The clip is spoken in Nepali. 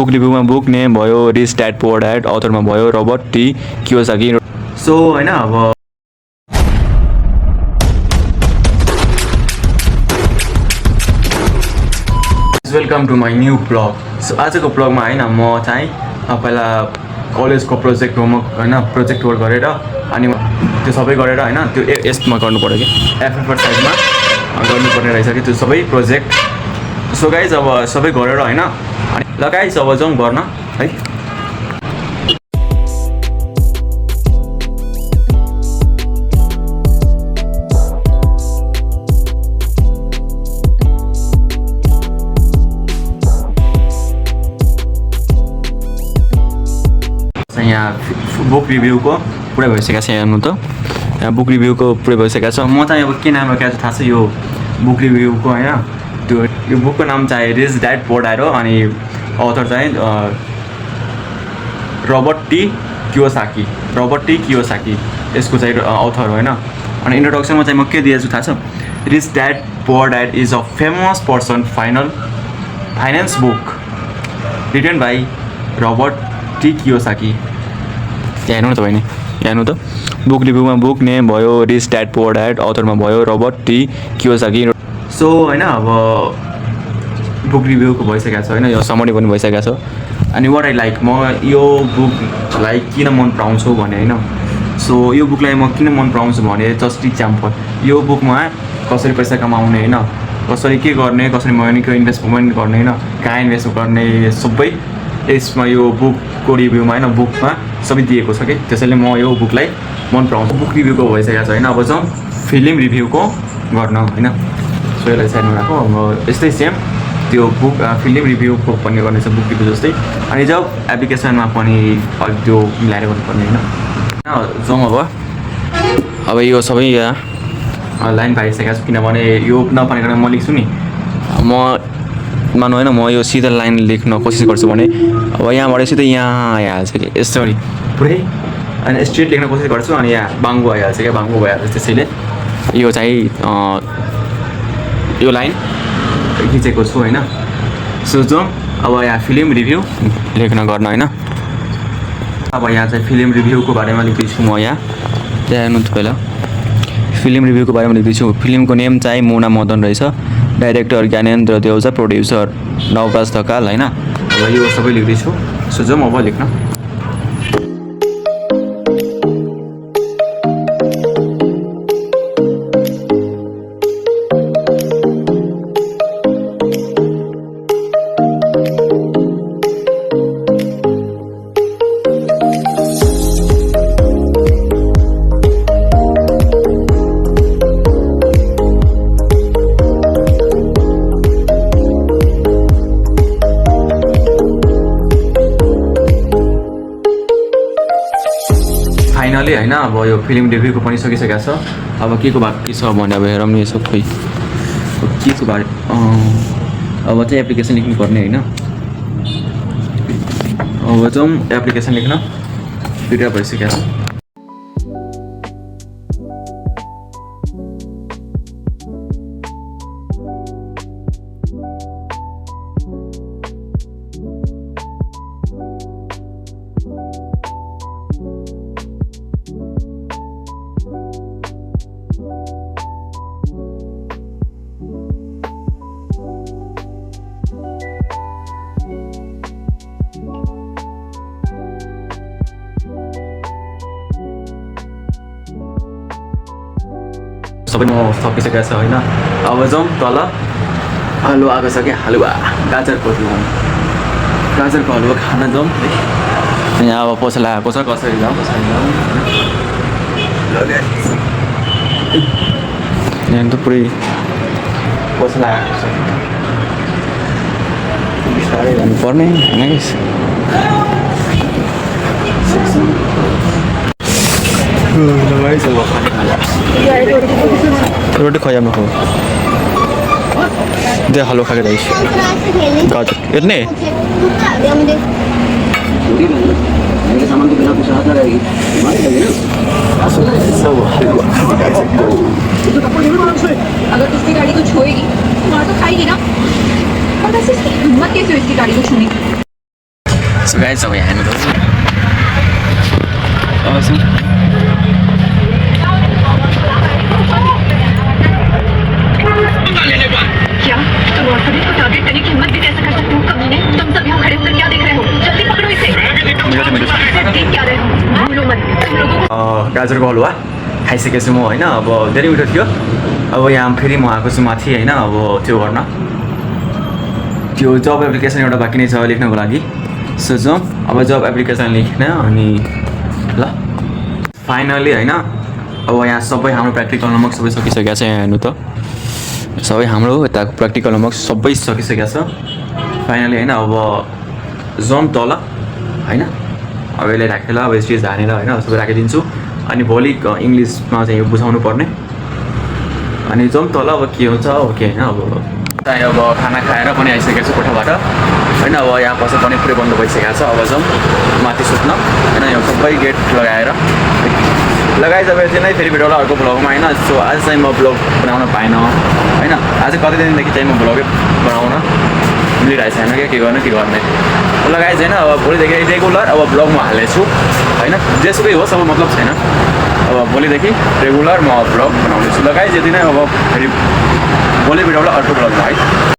बुक रिभ्यूमा बुक नेम भयो रिच ड्याड पुअर ड्याड, अथरमा भयो रबर्ट टी कियोसाकी। सो होइन अब welcome to my new blog. सो आजको ब्लगमा होइन म चाहिँ पहिला कलेजको प्रोजेक्ट होमवर्क होइन प्रोजेक्ट वर्क गरेर अनि त्यो सबै गरेर होइन त्यो यसमा गर्नु पऱ्यो कि एफएफआर साइडमा गर्नुपर्ने रहेछ कि त्यो सबै प्रोजेक्ट। सो गाइज अब सबै गरेर होइन अनि ल गाइज अब जाउँ गर्न है। यहाँ बुक रिभ्यूको पुरै भइसकेको छ। हेर्नु त यहाँ बुक रिभ्यूको पुरै भइसकेको छ। म चाहिँ अब के नाम राखेको छ थाहा छ यो बुक रिभ्यूको होइन त्यो यो बुकको नाम चाहिँ रिच ड्याड पुअर ड्याड हो अनि अथर चाहिँ रबर्ट टी कियोसाकी यसको चाहिँ अथर होइन। अनि इन्ट्रोडक्सनमा चाहिँ म के दिएछु थाहा छ, rich dad poor dad is a famous person finance book written by Robert T Kiyosaki. हेर्नु न तपाईँ नि हेर्नु त बुक रिभ्यूमा बुक नेम भयो रिच ड्याड पुअर ड्याड, अथरमा भयो रबर्ट टी कियोसाकी। सो होइन अब बुक रिभ्यूको भइसकेको छ होइन, यो समरी पनि भइसकेको छ। अनि वाट आई लाइक म यो बुकलाई किन मन पराउँछु भने होइन, सो यो बुकलाई म किन मन पराउँछु भने जस्ट इक्जाम्पल यो बुकमा कसरी पैसा कमाउने होइन, कसरी के गर्ने, कसरी मनीको इन्भेस्टमेन्ट गर्ने होइन, कहाँ इन्भेस्ट गर्ने सबै यसमा यो बुकको रिभ्यूमा होइन बुकमा सबै दिएको छ कि त्यसैले म यो बुकलाई मन पराउँछु। बुक रिभ्यूको भइसकेको छ होइन, अब जाउँ फिल्म रिभ्यूको गर्न होइन। सो यसलाई साइडमा राखौँ। अब यस्तै सेम त्यो बुक फिल्म रिभ्यूको पनि गर्नेछ बुक रिभ्यू जस्तै। अनि जब एप्लिकेसनमा पनि अलिक त्यो मिलाएर गर्नुपर्ने होइन। जाउँ अब यो सबै यहाँ लाइन पाइसकेको छु किनभने यो नपानेर म लेख्छु नि म मानु होइन म यो सिधा लाइन लेख्न कोसिस गर्छु भने अब यहाँबाट सिधै यहाँ आइहाल्छ कि यसरी पुरै अनि स्ट्रेट लेख्न कोसिस गर्छु अनि यहाँ बाङ्गो आइहाल्छ क्या, बाङ्गो भइहाल्छ। त्यसैले यो चाहिँ यो लाइन खिचेको छु होइन। सो जाउँ अब यहाँ फिल्म रिभ्यू लेख्न गर्न होइन। अब यहाँ चाहिँ फिल्म रिभ्यूको बारेमा लेख्दैछु म यहाँ हेर्नु त पहिला फिल्म रिभ्यूको बारेमा लेख्दैछु। फिल्मको नेम चाहिँ मुना मदन रहेछ, डाइरेक्टर ज्ञानेन्द्र देउजा, प्रोड्युसर नवराज ढकाल होइन। अब यो सबै लेख्दैछु। सो जाउँ अब लेख्न। फाइनली होइन अब यो फिल्म रिभ्यूको पनि सकिसकेको छ। अब के को बाँकी छ भने अब हेरौँ नि यसो खोइ के को बारे अब चाहिँ एप्लिकेसन लेख्नुपर्ने होइन। अब जाउँ एप्लिकेसन लेख्न दुईवटा भइसकेको छ। सबै म सकिसकेको छ होइन। अब जाउँ तल हलुवा आएको छ क्या, हलुवा गाजरको हलुवा खान जाउँ है। यहाँ अब पसला आएको छ कसरी जाउँ यहाँ त पुरै पसला आएको छ बिस्तारै जानुपर्ने होइन। रोटी खुवाइए मेरे को दे हलवा खा के रही गाजर इतने सामान तो बिना कुछ आता रहेगी अगर किसी गाड़ी को छोएगी तो खाएगी ना। और वैसे हिम्मत कैसे इसकी गाड़ी को छूने की। सो गाइस अब यहाँ हेर्नु त क्या तुम और सभी को टारगेट करने की हिम्मत भी कैसे कर सकते हो कमीने? तुम सब यहाँ खड़े होकर क्या देख रहे हो? जल्दी पकड़ो इसे। देख क्या रहे हो? भूलो मत तुम लोगों को। गाजरको हलुवा खाइसकेछु म होइन अब धेरै मिठो थियो अब यहाँ फेरि म आएको छु माथि होइन अब त्यो गर्न त्यो जब एप्लिकेसन एउटा बाँकी नै छ लेख्नको लागि सो जाउँ अब जब एप्लिकेसन लेख्न अनि ल फाइनली होइन अब यहाँ सबै हाम्रो प्र्याक्टिकल होमवर्क सबै सकिसकेको छ यहाँ हेर्नु त सबै हाम्रो यताको प्र्याक्टिकल होमवर्क सबै सकिसकेको छ फाइनली होइन अब जाउँ तल होइन अब यसलाई राखेर अब स्टेज हानेर होइन सबै राखिदिन्छु अनि भोलि इङ्ग्लिसमा चाहिँ यो बुझाउनु पर्ने अनि जाउँ तल अब के हुन्छ अब के होइन अब चाहिँ अब खाना खाएर पनि आइसकेको छु कोठाबाट होइन अब यहाँ पस्नु पनि पुरै बन्द भइसकेको छ अब जाउँ माथि सुत्न होइन यो सबै गेट लगाइसकेपछि नै फेरि भेटौँला अर्को ब्लगमा होइन सो आज चाहिँ म ब्लग बनाउन पाइनँ होइन आज कति दिनदेखि चाहिँ म ब्लगै बनाउन मिलिरहेको छैन के गर्ने लगाएँ छैन अब भोलिदेखि रेगुलर अब ब्लग म हाल्नेछु होइन जेसुकै होस् अब मतलब छैन अब भोलिदेखि रेगुलर म ब्लग बनाउनेछु लगाएँ यति नै अब फेरि भोलि भेटौँला अर्को ब्लगमा है